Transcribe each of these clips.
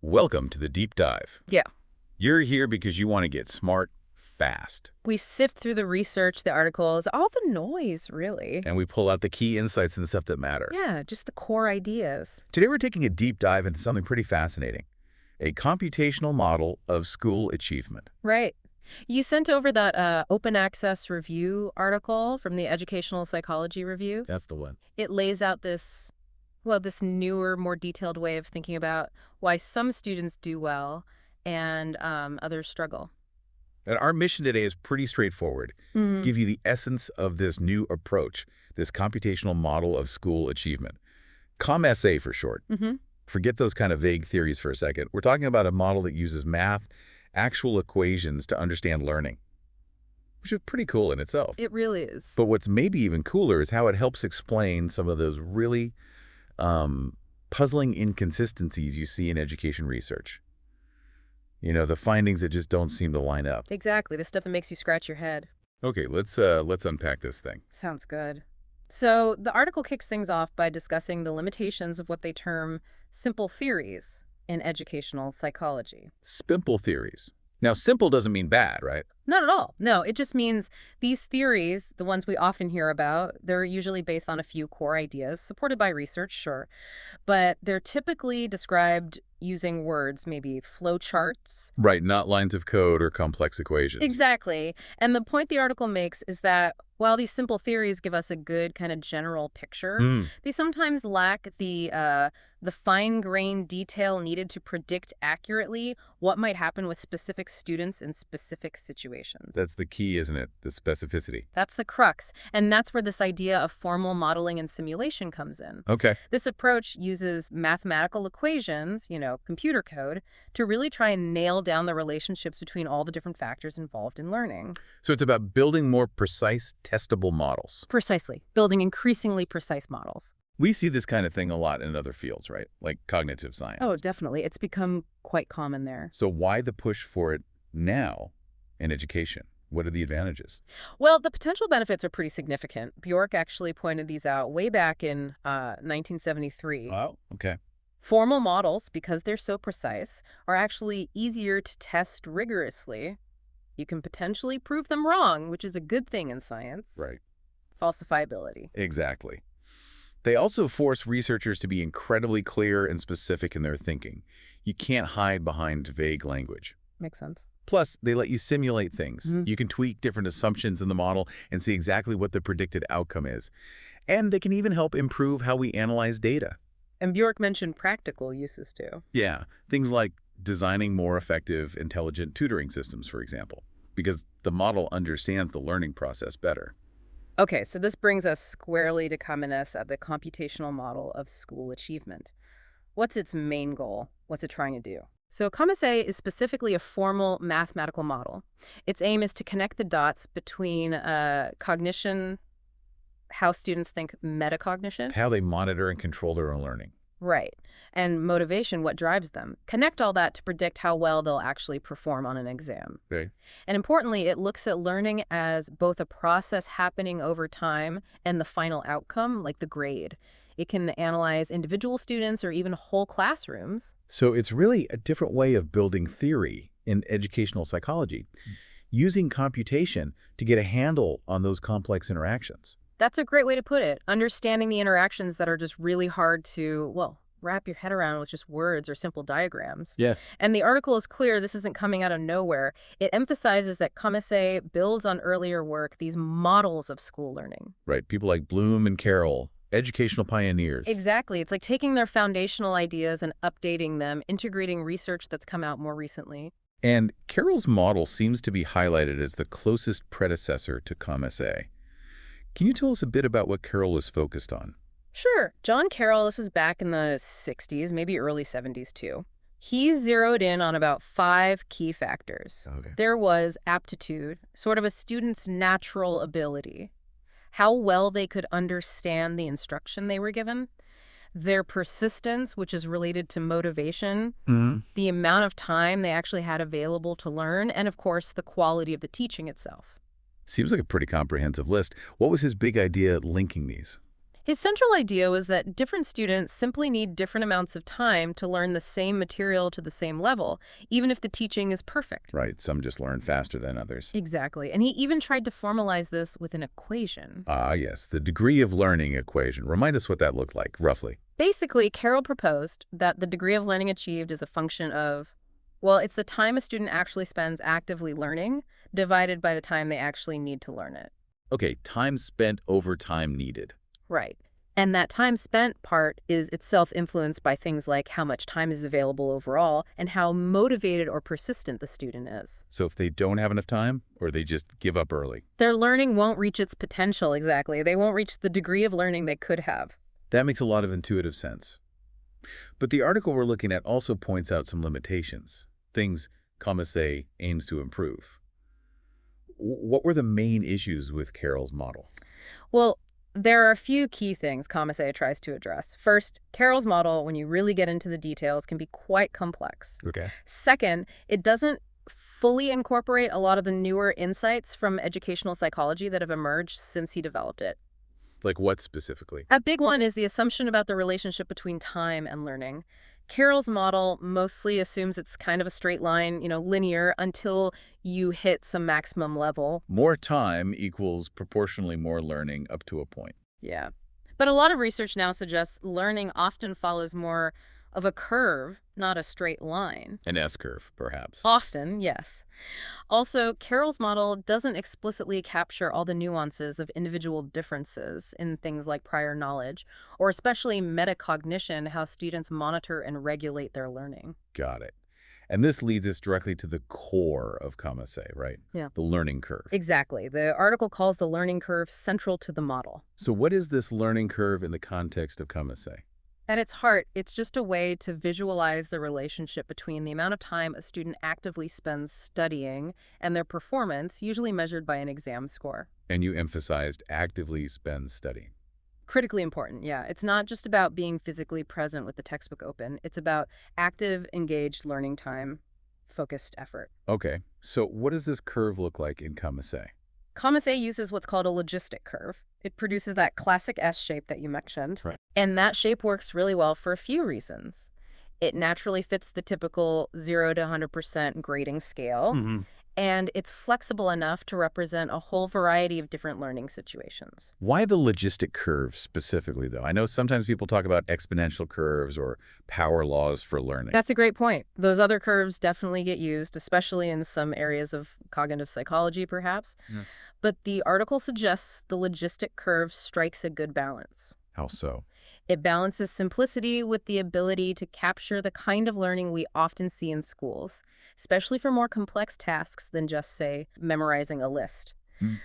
Welcome to the deep dive. Yeah. You're here because you want to get smart fast. We sift through the research, the articles, all the noise, really. And we pull out the key insights and the stuff that matter. Yeah, just the core ideas. Today we're taking a deep dive into something pretty fascinating. A computational model of school achievement. Right. You sent over that open access review article from the Educational Psychology Review. That's the one. It lays out this newer, more detailed way of thinking about why some students do well and others struggle. And our mission today is pretty straightforward. Give you the essence of this new approach, this computational model of school achievement. ComSA for short. Forget those kind of vague theories for a second. We're talking about a model that uses math, actual equations to understand learning, which is pretty cool in itself. It really is. But what's maybe even cooler is how it helps explain some of those really puzzling inconsistencies you see in education research. You know, the findings that just don't seem to line up. Exactly, the stuff that makes you scratch your head. Okay, let's unpack this thing. Sounds good. So the article kicks things off by discussing the limitations of what they term simple theories in educational psychology. Simple theories. Now, simple doesn't mean bad, right? Not at all. No, it just means these theories, the ones we often hear about, they're usually based on a few core ideas, supported by research, sure. But they're typically described using words, maybe flowcharts. Right, not lines of code or complex equations. Exactly. And the point the article makes is that while these simple theories give us a good kind of general picture, they sometimes lack the fine-grained detail needed to predict accurately what might happen with specific students in specific situations. That's the key, isn't it? The specificity. That's the crux. And that's where this idea of formal modeling and simulation comes in. Okay. This approach uses mathematical equations, computer code, to really try and nail down the relationships between all the different factors involved in learning. So it's about building more precise, testable models. Precisely. Building increasingly precise models. We see this kind of thing a lot in other fields, right? Like cognitive science. Oh, definitely. It's become quite common there. So why the push for it now in education? What are the advantages? Well, the potential benefits are pretty significant. Bjork actually pointed these out way back in 1973. Oh, okay. Formal models, because they're so precise, are actually easier to test rigorously. You can potentially prove them wrong, which is a good thing in science. Right. Falsifiability. Exactly. They also force researchers to be incredibly clear and specific in their thinking. You can't hide behind vague language. Makes sense. Plus, they let you simulate things. You can tweak different assumptions in the model and see exactly what the predicted outcome is. And they can even help improve how we analyze data. And Bjork mentioned practical uses too. Yeah, things like designing more effective, intelligent tutoring systems, for example, because the model understands the learning process better. Okay, so this brings us squarely to Kamenis at the computational model of school achievement. What's its main goal? What's it trying to do? So ComSA is specifically a formal mathematical model. Its aim is to connect the dots between cognition, how students think metacognition. How they monitor and control their own learning. Right. And motivation, what drives them. Connect all that to predict how well they'll actually perform on an exam. Okay. And importantly, it looks at learning as both a process happening over time and the final outcome, like the grade. It can analyze individual students or even whole classrooms. So it's really a different way of building theory in educational psychology, using computation to get a handle on those complex interactions. That's a great way to put it. Understanding the interactions that are just really hard to, wrap your head around with just words or simple diagrams. Yeah. And the article is clear this isn't coming out of nowhere. It emphasizes that ComSA builds on earlier work, these models of school learning. Right. People like Bloom and Carroll, educational pioneers. Exactly. It's like taking their foundational ideas and updating them, integrating research that's come out more recently. And Carroll's model seems to be highlighted as the closest predecessor to ComSA. Can you tell us a bit about what Carroll is focused on? Sure. John Carroll, this was back in the 60s, maybe early 70s too. He zeroed in on about 5 key factors. Okay. There was aptitude, sort of a student's natural ability, how well they could understand the instruction they were given, their persistence, which is related to motivation, the amount of time they actually had available to learn, and of course, the quality of the teaching itself. Seems like a pretty comprehensive list. What was his big idea linking these? His central idea was that different students simply need different amounts of time to learn the same material to the same level, even if the teaching is perfect. Right, some just learn faster than others. Exactly. And he even tried to formalize this with an equation. Ah, yes, the degree of learning equation. Remind us what that looked like, roughly. Basically, Carroll proposed that the degree of learning achieved is a function of, well, it's the time a student actually spends actively learning divided by the time they actually need to learn it. Okay, time spent over time needed. Right. And that time spent part is itself influenced by things like how much time is available overall and how motivated or persistent the student is. So if they don't have enough time, or they just give up early. Their learning won't reach its potential exactly. They won't reach the degree of learning they could have. That makes a lot of intuitive sense. But the article we're looking at also points out some limitations, things Commissaire aims to improve. What were the main issues with Carroll's model? Well, there are a few key things Commissaire tries to address. First, Carroll's model, when you really get into the details, can be quite complex. Okay. Second, it doesn't fully incorporate a lot of the newer insights from educational psychology that have emerged since he developed it. Like what specifically? A big one is the assumption about the relationship between time and learning. Carroll's model mostly assumes it's kind of a straight line, linear, until you hit some maximum level. More time equals proportionally more learning up to a point. Yeah. But a lot of research now suggests learning often follows more of a curve, not a straight line. An S-curve, perhaps. Often, yes. Also, Carroll's model doesn't explicitly capture all the nuances of individual differences in things like prior knowledge, or especially metacognition, how students monitor and regulate their learning. Got it. And this leads us directly to the core of Commissaire, right? Yeah. The learning curve. Exactly. The article calls the learning curve central to the model. So what is this learning curve in the context of Commissaire? At its heart, it's just a way to visualize the relationship between the amount of time a student actively spends studying and their performance, usually measured by an exam score. And you emphasized actively spends studying. Critically important, yeah. It's not just about being physically present with the textbook open. It's about active, engaged learning time, focused effort. Okay, so what does this curve look like in Commissaire? Commissaire uses what's called a logistic curve. It produces that classic S shape that you mentioned. Right. And that shape works really well for a few reasons. It naturally fits the typical 0 to 100% grading scale. And it's flexible enough to represent a whole variety of different learning situations. Why the logistic curve specifically, though? I know sometimes people talk about exponential curves or power laws for learning. That's a great point. Those other curves definitely get used, especially in some areas of cognitive psychology, perhaps. Yeah. But the article suggests the logistic curve strikes a good balance. How so? It balances simplicity with the ability to capture the kind of learning we often see in schools, especially for more complex tasks than just, say, memorizing a list.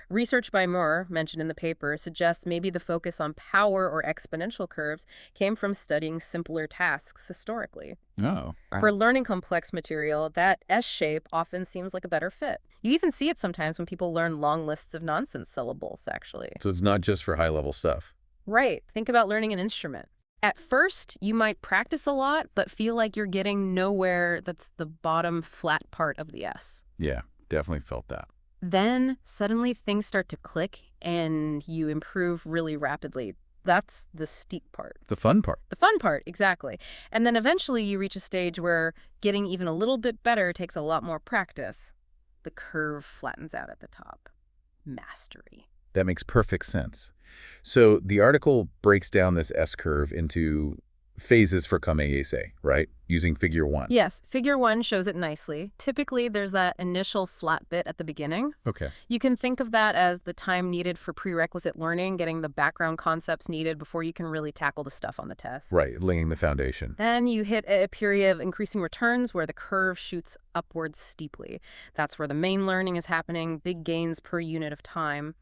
Research by Moore, mentioned in the paper, suggests maybe the focus on power or exponential curves came from studying simpler tasks historically. Oh. For learning complex material, that S-shape often seems like a better fit. You even see it sometimes when people learn long lists of nonsense syllables, actually. So it's not just for high-level stuff. Right. Think about learning an instrument. At first, you might practice a lot, but feel like you're getting nowhere that's the bottom flat part of the S. Yeah, definitely felt that. Then, suddenly, things start to click, and you improve really rapidly. That's the steep part. The fun part. The fun part, exactly. And then eventually you reach a stage where getting even a little bit better takes a lot more practice. The curve flattens out at the top. Mastery. That makes perfect sense. So the article breaks down this S-curve into phases for Commissaire, right? Using figure 1. Yes, figure 1 shows it nicely. Typically, there's that initial flat bit at the beginning. Okay. You can think of that as the time needed for prerequisite learning, getting the background concepts needed before you can really tackle the stuff on the test. Right, laying the foundation. Then you hit a period of increasing returns where the curve shoots upwards steeply. That's where the main learning is happening, big gains per unit of time.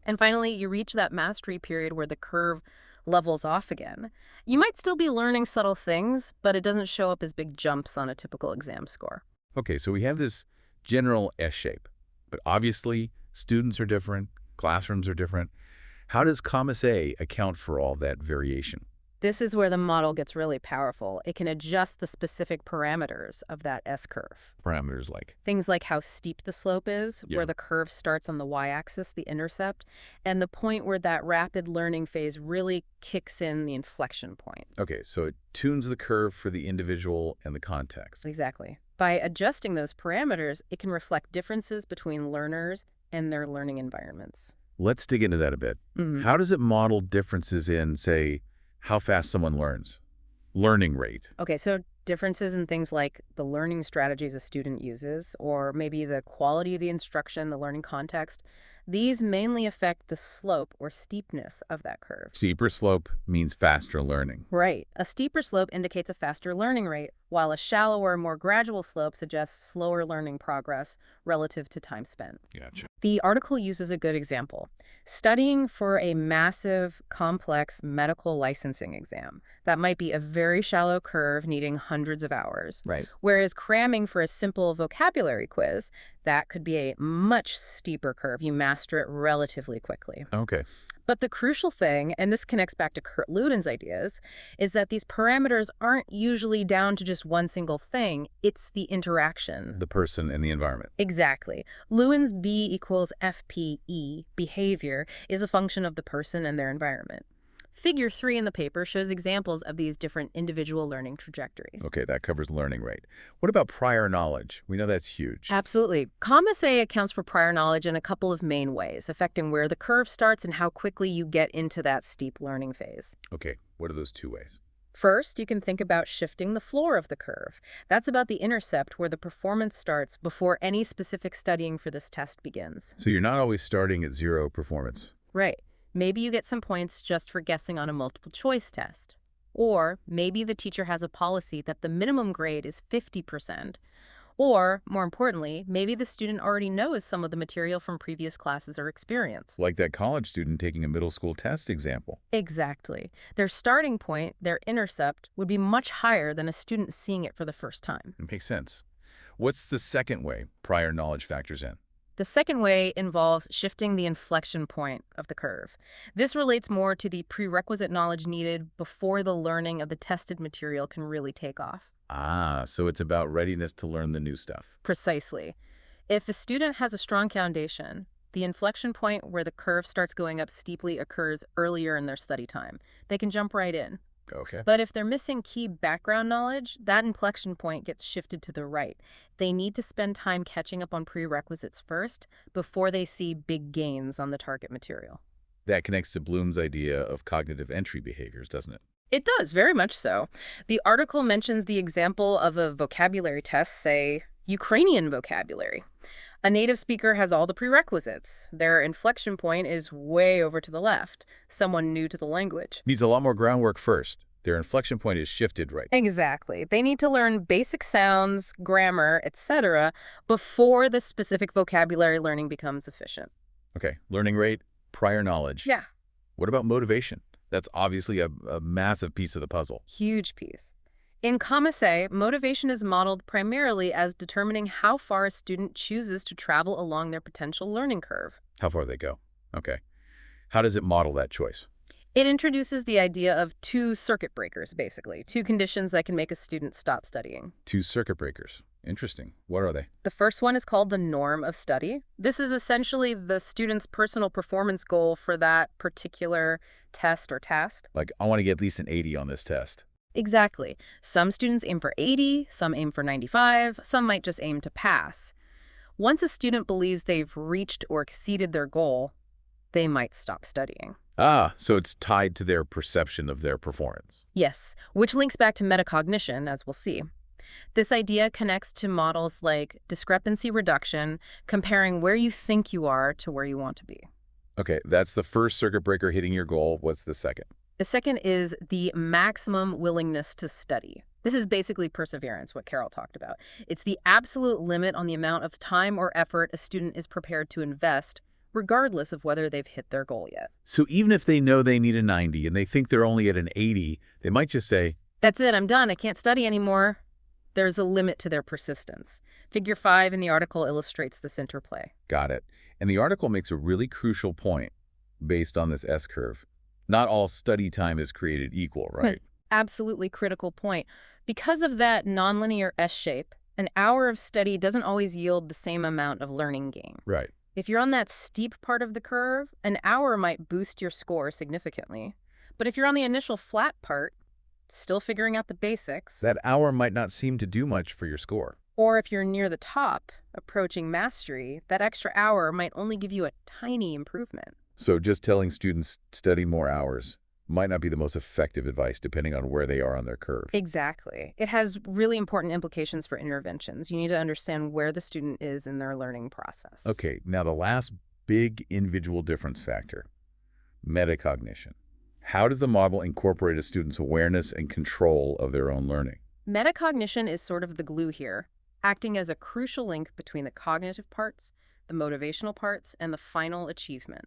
And finally, you reach that mastery period where the curve levels off again. You might still be learning subtle things, but it doesn't show up as big jumps on a typical exam score. Okay, so we have this general S-shape, but obviously students are different, classrooms are different. How does Commissaire account for all that variation? This is where the model gets really powerful. It can adjust the specific parameters of that S-curve. Parameters like. Things like how steep the slope is, Yeah. where the curve starts on the y-axis, the intercept, and the point where that rapid learning phase really kicks in, the inflection point. Okay, so it tunes the curve for the individual and the context. Exactly. By adjusting those parameters, it can reflect differences between learners and their learning environments. Let's dig into that a bit. How does it model differences in, say, how fast someone learns? Learning rate. Okay, so differences in things like the learning strategies a student uses, or maybe the quality of the instruction, the learning context, these mainly affect the slope or steepness of that curve. Steeper slope means faster learning. Right. A steeper slope indicates a faster learning rate, while a shallower, more gradual slope suggests slower learning progress relative to time spent. Gotcha. The article uses a good example. Studying for a massive, complex medical licensing exam. That might be a very shallow curve needing hundreds of hours. Right. Whereas cramming for a simple vocabulary quiz, that could be a much steeper curve. You master it relatively quickly. Okay. But the crucial thing, and this connects back to Kurt Ludin's ideas, is that these parameters aren't usually down to just one single thing. It's the interaction. The person and the environment. Exactly. Lewin's B equals FPE, behavior, is a function of the person and their environment. Figure 3 in the paper shows examples of these different individual learning trajectories. Okay, that covers learning rate. What about prior knowledge? We know that's huge. Absolutely. COMMAS-A accounts for prior knowledge in a couple of main ways, affecting where the curve starts and how quickly you get into that steep learning phase. Okay, what are those two ways? First, you can think about shifting the floor of the curve. That's about the intercept where the performance starts before any specific studying for this test begins. So you're not always starting at zero performance. Right. Maybe you get some points just for guessing on a multiple choice test. Or maybe the teacher has a policy that the minimum grade is 50%. Or, more importantly, maybe the student already knows some of the material from previous classes or experience. Like that college student taking a middle school test example. Exactly. Their starting point, their intercept, would be much higher than a student seeing it for the first time. It makes sense. What's the second way prior knowledge factors in? The second way involves shifting the inflection point of the curve. This relates more to the prerequisite knowledge needed before the learning of the tested material can really take off. Ah, so it's about readiness to learn the new stuff. Precisely. If a student has a strong foundation, the inflection point where the curve starts going up steeply occurs earlier in their study time. They can jump right in. Okay. But if they're missing key background knowledge, that inflection point gets shifted to the right. They need to spend time catching up on prerequisites first before they see big gains on the target material. That connects to Bloom's idea of cognitive entry behaviors, doesn't it? It does, very much so. The article mentions the example of a vocabulary test, say, Ukrainian vocabulary. A native speaker has all the prerequisites. Their inflection point is way over to the left, someone new to the language. Needs a lot more groundwork first. Their inflection point is shifted right. Exactly. They need to learn basic sounds, grammar, etc. before the specific vocabulary learning becomes efficient. Okay, learning rate, prior knowledge. Yeah. What about motivation? That's obviously a massive piece of the puzzle. Huge piece. In COMMAS-A, motivation is modeled primarily as determining how far a student chooses to travel along their potential learning curve. How far they go. Okay. How does it model that choice? It introduces the idea of two circuit breakers, basically, two conditions that can make a student stop studying. Two circuit breakers. Interesting. What are they? The first one is called the norm of study. This is essentially the student's personal performance goal for that particular test or task. Like, I want to get at least an 80 on this test. Exactly. Some students aim for 80, some aim for 95, some might just aim to pass. Once a student believes they've reached or exceeded their goal, they might stop studying. Ah, so it's tied to their perception of their performance. Yes, which links back to metacognition, as we'll see. This idea connects to models like discrepancy reduction, comparing where you think you are to where you want to be. Okay, that's the first circuit breaker hitting your goal. What's the second? The second is the maximum willingness to study. This is basically perseverance, what Carol talked about. It's the absolute limit on the amount of time or effort a student is prepared to invest, regardless of whether they've hit their goal yet. So even if they know they need a 90 and they think they're only at an 80, they might just say, "That's it, I'm done. I can't study anymore." There's a limit to their persistence. Figure 5 in the article illustrates this interplay. got it. And the article makes a really crucial point based on this S-curve. Not all study time is created equal, right? Absolutely critical point. Because of that nonlinear S-shape, an hour of study doesn't always yield the same amount of learning gain. Right. If you're on that steep part of the curve, an hour might boost your score significantly. But if you're on the initial flat part, still figuring out the basics, That hour might not seem to do much for your score. or if you're near the top, approaching mastery, that extra hour might only give you a tiny improvement. So just telling students study more hours might not be the most effective advice depending on where they are on their curve. Exactly. It has really important implications for interventions. You need to understand where the student is in their learning process. Okay, now the last big individual difference factor, metacognition. How does the model incorporate a student's awareness and control of their own learning? Metacognition is sort of the glue here, acting as a crucial link between the cognitive parts, the motivational parts, and the final achievement.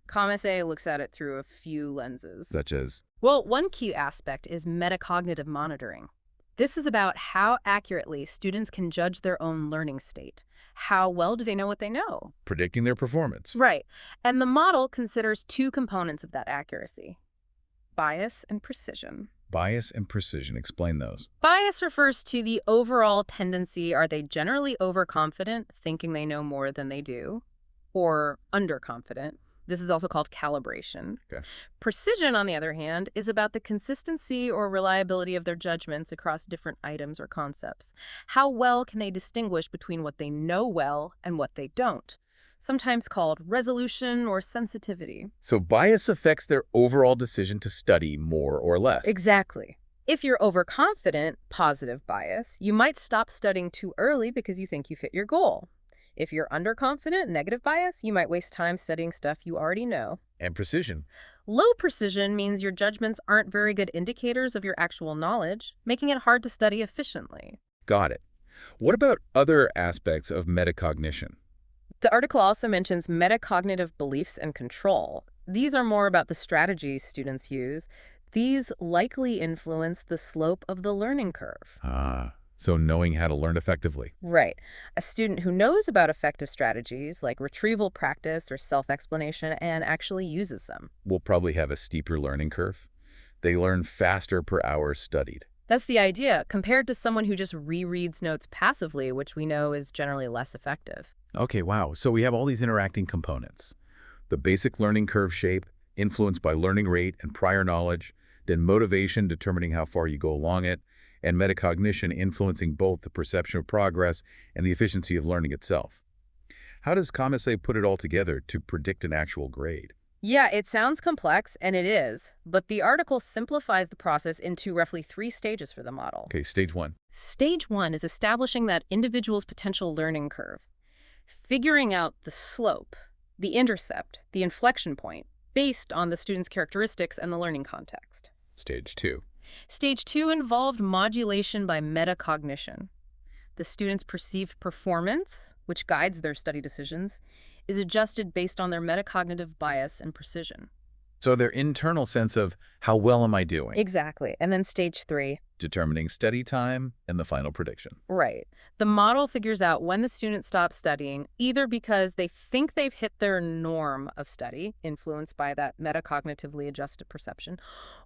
ComSA looks at it through a few lenses. Such as, Well, one key aspect is metacognitive monitoring. This is about how accurately students can judge their own learning state. How well do they know what they know? predicting their performance. Right. And the model considers two components of that accuracy: bias and precision. Bias and precision, explain those. Bias refers to the overall tendency. Are they generally overconfident, thinking they know more than they do, or underconfident? This is also called calibration. Okay. Precision, on the other hand, is about the consistency or reliability of their judgments across different items or concepts. How well can they distinguish between what they know well and what they don't? Sometimes called resolution or sensitivity. So bias affects their overall decision to study more or less. Exactly. If you're overconfident, positive bias, you might stop studying too early because you think you fit your goal. If you're underconfident, negative bias, you might waste time studying stuff you already know. And precision. Low precision means your judgments aren't very good indicators of your actual knowledge, making it hard to study efficiently. Got it. What about other aspects of metacognition? The article also mentions metacognitive beliefs and control. These are more about the strategies students use. These likely influence the slope of the learning curve. So knowing how to learn effectively. Right. A student who knows about effective strategies like retrieval practice or self-explanation and actually uses them. Will probably have a steeper learning curve. They learn faster per hour studied. That's the idea, compared to someone who just rereads notes passively, which we know is generally less effective. Okay, wow. So we have all these interacting components. The basic learning curve shape, influenced by learning rate and prior knowledge, then motivation determining how far you go along it, and metacognition influencing both the perception of progress and the efficiency of learning itself. How does ComSA put it all together to predict an actual grade? Yeah, it sounds complex, and it is, but the article simplifies the process into roughly 3 stages for the model. Okay, stage 1. Stage 1 is establishing that individual's potential learning curve, figuring out the slope, the intercept, the inflection point, based on the student's characteristics and the learning context. Stage 2. Stage 2 involved modulation by metacognition. The student's perceived performance, which guides their study decisions, is adjusted based on their metacognitive bias and precision. So their internal sense of how well am I doing? Exactly. And then stage 3. Determining study time and the final prediction. Right. The model figures out when the student stops studying, either because they think they've hit their norm of study, influenced by that metacognitively adjusted perception,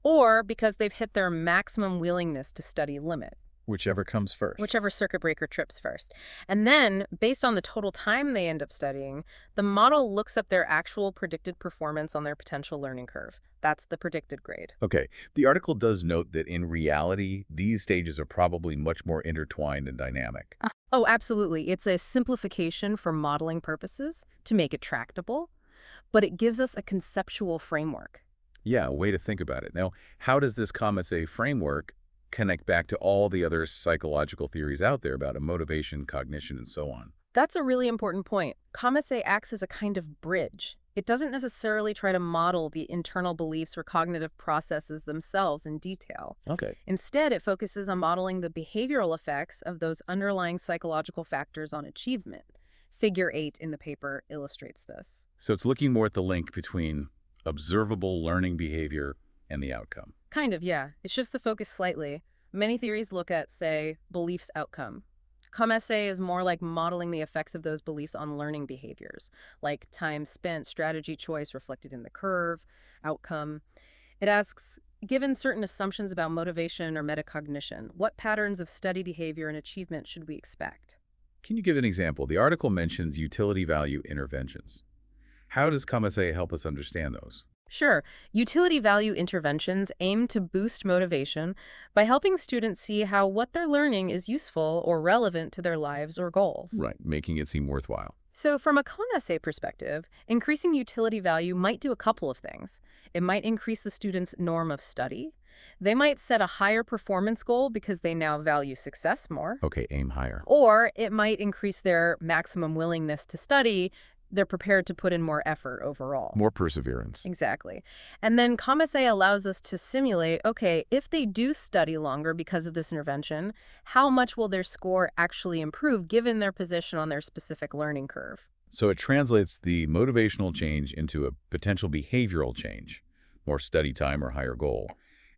or because they've hit their maximum willingness to study limit. Whichever comes first. Whichever circuit breaker trips first. And then, based on the total time they end up studying, the model looks up their actual predicted performance on their potential learning curve. That's the predicted grade. Okay, the article does note that in reality, these stages are probably much more intertwined and dynamic. Oh, absolutely. It's a simplification for modeling purposes to make it tractable, but it gives us a conceptual framework. Yeah, a way to think about it. Now, how does this ComSA framework connect back to all the other psychological theories out there about motivation, cognition, and so on? That's a really important point. ComSA acts as a kind of bridge. It doesn't necessarily try to model the internal beliefs or cognitive processes themselves in detail. Okay. Instead, it focuses on modeling the behavioral effects of those underlying psychological factors on achievement. Figure 8 in the paper illustrates this. So it's looking more at the link between observable learning behavior and the outcome. Kind of, yeah. It shifts the focus slightly. Many theories look at, say, beliefs outcome. ComSA is more like modeling the effects of those beliefs on learning behaviors, like time spent, strategy choice reflected in the curve, outcome. It asks, given certain assumptions about motivation or metacognition, what patterns of study behavior and achievement should we expect? Can you give an example? The article mentions utility value interventions. How does ComSA help us understand those? Sure, utility value interventions aim to boost motivation by helping students see how what they're learning is useful or relevant to their lives or goals. Right, making it seem worthwhile. So from a ComSA perspective, increasing utility value might do a couple of things. It might increase the student's norm of study. They might set a higher performance goal because they now value success more. Okay, aim higher. Or it might increase their maximum willingness to study. They're prepared to put in more effort overall. More perseverance. Exactly. And then ComSA allows us to simulate, okay, if they do study longer because of this intervention, how much will their score actually improve given their position on their specific learning curve? So it translates the motivational change into a potential behavioral change, more study time or higher goal,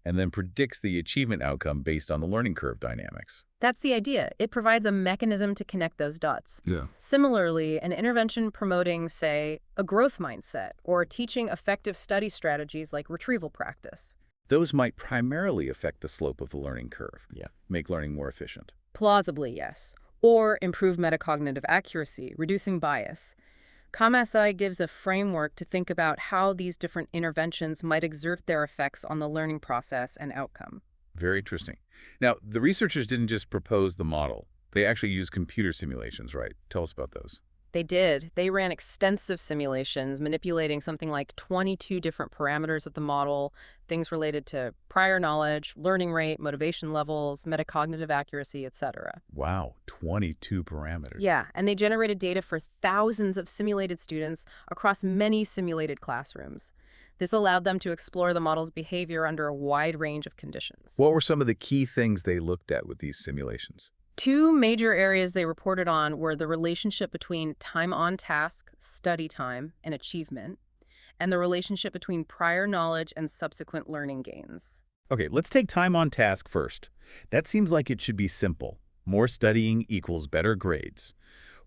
and then predicts the achievement outcome based on the learning curve dynamics. That's the idea. It provides a mechanism to connect those dots. Yeah. Similarly, an intervention promoting, say, a growth mindset or teaching effective study strategies like retrieval practice. Those might primarily affect the slope of the learning curve. Yeah. Make learning more efficient. Plausibly, yes. Or improve metacognitive accuracy, reducing bias. ComSI gives a framework to think about how these different interventions might exert their effects on the learning process and outcome. Very interesting. Now, the researchers didn't just propose the model. They actually used computer simulations, right? Tell us about those. They did. They ran extensive simulations, manipulating something like 22 different parameters of the model, things related to prior knowledge, learning rate, motivation levels, metacognitive accuracy, etc. Wow, 22 parameters. Yeah, and they generated data for thousands of simulated students across many simulated classrooms. This allowed them to explore the model's behavior under a wide range of conditions. What were some of the key things they looked at with these simulations? Two major areas they reported on were the relationship between time on task, study time, and achievement, and the relationship between prior knowledge and subsequent learning gains. Okay, let's take time on task first. That seems like it should be simple. More studying equals better grades.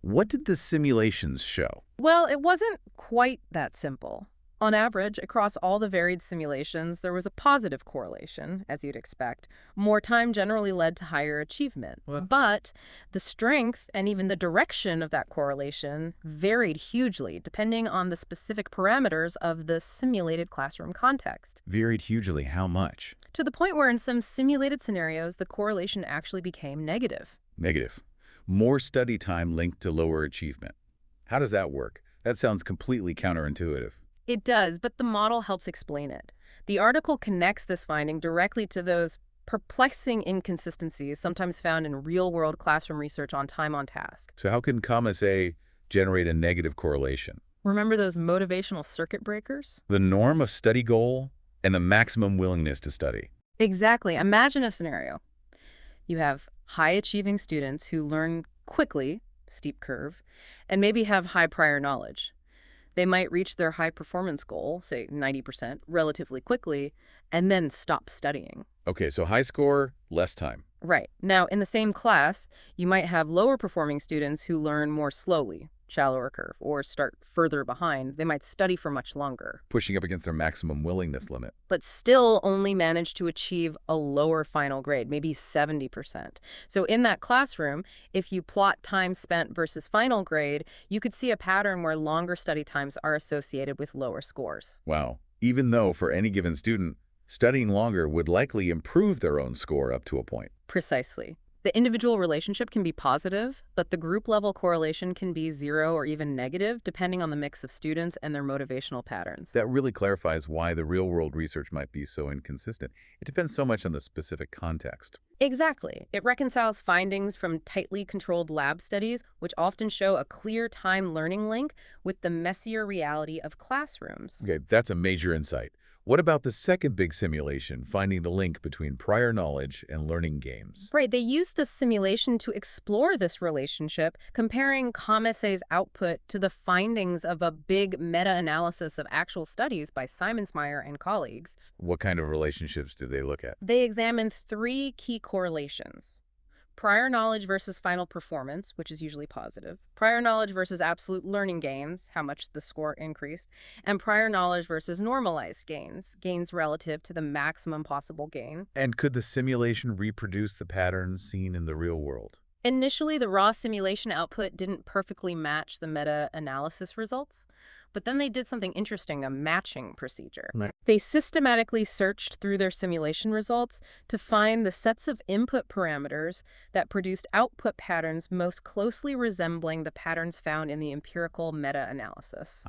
What did the simulations show? Well, it wasn't quite that simple. On average, across all the varied simulations, there was a positive correlation, as you'd expect. More time generally led to higher achievement. What? But the strength and even the direction of that correlation varied hugely, depending on the specific parameters of the simulated classroom context. Varied hugely. How much? To the point where in some simulated scenarios, the correlation actually became negative. Negative. More study time linked to lower achievement. How does that work? That sounds completely counterintuitive. It does, but the model helps explain it. The article connects this finding directly to those perplexing inconsistencies sometimes found in real-world classroom research on time on task. So how can ComSA generate a negative correlation? Remember those motivational circuit breakers? The norm of study goal and the maximum willingness to study. Exactly. Imagine a scenario. You have high-achieving students who learn quickly, steep curve, and maybe have high prior knowledge. They might reach their high performance goal, say 90%, relatively quickly, and then stop studying. Okay, so high score, less time. Right. Now, in the same class, you might have lower performing students who learn more slowly, shallower curve, or start further behind. They might study for much longer, Pushing up against their maximum willingness limit. but still only manage to achieve a lower final grade, maybe 70%. So in that classroom, if you plot time spent versus final grade, you could see a pattern where longer study times are associated with lower scores. Wow. Even though for any given student, studying longer would likely improve their own score up to a point. Precisely. The individual relationship can be positive, but the group-level correlation can be 0 or even negative, depending on the mix of students and their motivational patterns. That really clarifies why the real-world research might be so inconsistent. It depends so much on the specific context. Exactly. It reconciles findings from tightly controlled lab studies, which often show a clear time learning link, with the messier reality of classrooms. Okay, that's a major insight. What about the second big simulation, finding the link between prior knowledge and learning games? Right, they used this simulation to explore this relationship, comparing ComSA's output to the findings of a big meta-analysis of actual studies by Simonsmeyer and colleagues. What kind of relationships did they look at? They examined 3 key correlations: Prior knowledge versus final performance, which is usually positive. Prior knowledge versus absolute learning gains, how much the score increased. And prior knowledge versus normalized gains, gains relative to the maximum possible gain. And could the simulation reproduce the patterns seen in the real world? Initially, the raw simulation output didn't perfectly match the meta-analysis results, but then they did something interesting, a matching procedure. Right. They systematically searched through their simulation results to find the sets of input parameters that produced output patterns most closely resembling the patterns found in the empirical meta-analysis.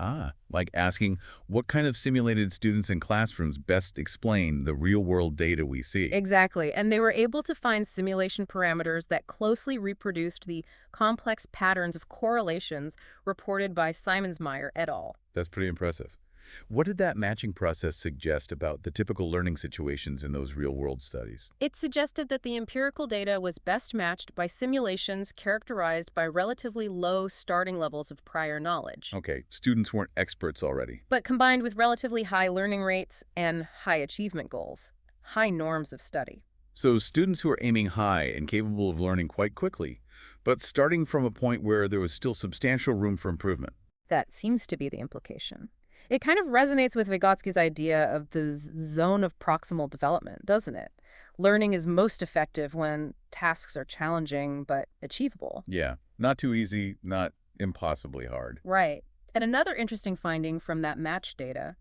Like asking what kind of simulated students in classrooms best explain the real-world data we see. Exactly, and they were able to find simulation parameters that closely reproduced the complex patterns of correlations reported by Simonsmeyer et al. That's pretty impressive. What did that matching process suggest about the typical learning situations in those real-world studies? It suggested that the empirical data was best matched by simulations characterized by relatively low starting levels of prior knowledge, Okay, students weren't experts already. but combined with relatively high learning rates and high achievement goals, high norms of study. So students who are aiming high and capable of learning quite quickly, but starting from a point where there was still substantial room for improvement. That seems to be the implication. It kind of resonates with Vygotsky's idea of the zone of proximal development, doesn't it? Learning is most effective when tasks are challenging but achievable. Yeah, not too easy, not impossibly hard. Right. And another interesting finding from that match data,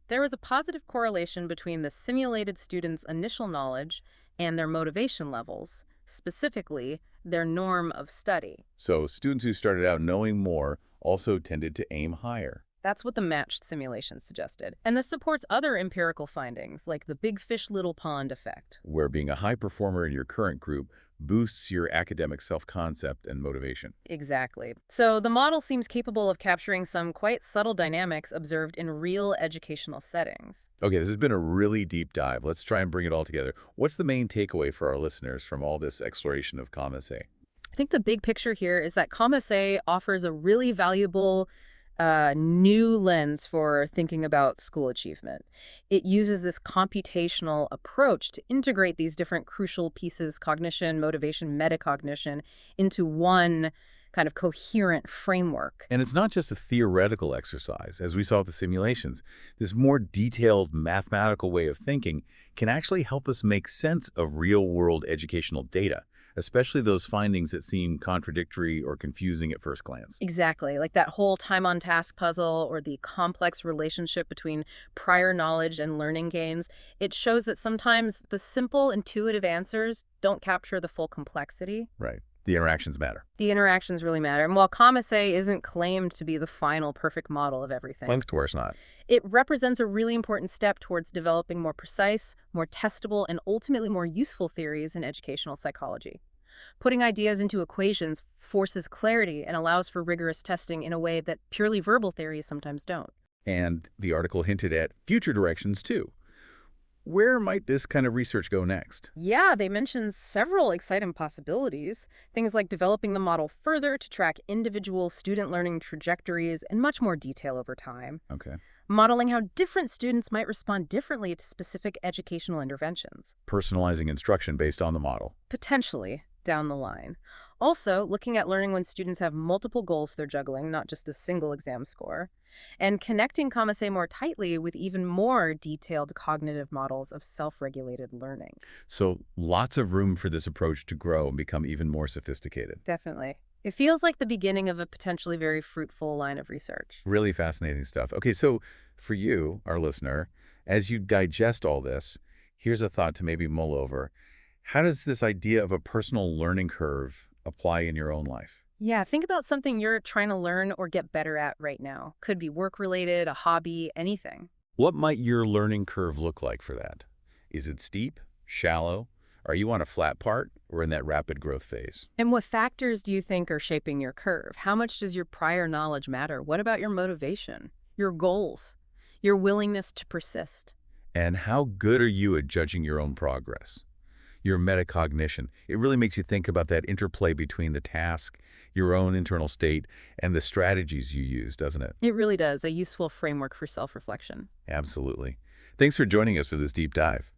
there was a positive correlation between the simulated students' initial knowledge and their motivation levels, specifically their norm of study. So students who started out knowing more also tended to aim higher. That's what the matched simulation suggested. And this supports other empirical findings, like the big fish, little pond effect. Where being a high performer in your current group boosts your academic self-concept and motivation. Exactly. So the model seems capable of capturing some quite subtle dynamics observed in real educational settings. Okay, this has been a really deep dive. Let's try and bring it all together. What's the main takeaway for our listeners from all this exploration of COMMAS-A? I think the big picture here is that COMMAS-A offers a really valuable new lens for thinking about school achievement. It uses this computational approach to integrate these different crucial pieces, cognition, motivation, metacognition, into one kind of coherent framework. And it's not just a theoretical exercise, as we saw with the simulations. This more detailed mathematical way of thinking can actually help us make sense of real-world educational data, especially those findings that seem contradictory or confusing at first glance. Exactly, like that whole time-on-task puzzle or the complex relationship between prior knowledge and learning gains. It shows that sometimes the simple, intuitive answers don't capture the full complexity. Right. The interactions matter. The interactions really matter. And while COMMAS-A isn't claimed to be the final perfect model of everything, Thanks to us not. it represents a really important step towards developing more precise, more testable, and ultimately more useful theories in educational psychology. Putting ideas into equations forces clarity and allows for rigorous testing in a way that purely verbal theories sometimes don't. And the article hinted at future directions, too. Where might this kind of research go next? Yeah, they mention several exciting possibilities. Things like developing the model further to track individual student learning trajectories in much more detail over time. Okay. Modeling how different students might respond differently to specific educational interventions. Personalizing instruction based on the model. Potentially down the line. Also, looking at learning when students have multiple goals they're juggling, not just a single exam score. And connecting COMMAS-A more tightly with even more detailed cognitive models of self-regulated learning. So lots of room for this approach to grow and become even more sophisticated. Definitely. It feels like the beginning of a potentially very fruitful line of research. Really fascinating stuff. Okay, so for you, our listener, as you digest all this, here's a thought to maybe mull over. How does this idea of a personal learning curve apply in your own life? Yeah, think about something you're trying to learn or get better at right now. Could be work-related, a hobby, anything. What might your learning curve look like for that? Is it steep, shallow? Are you on a flat part or in that rapid growth phase? And what factors do you think are shaping your curve? How much does your prior knowledge matter? What about your motivation, your goals, your willingness to persist? And how good are you at judging your own progress? Your metacognition. It really makes you think about that interplay between the task, your own internal state, and the strategies you use, doesn't it? It really does, a useful framework for self-reflection. Absolutely. Thanks for joining us for this deep dive.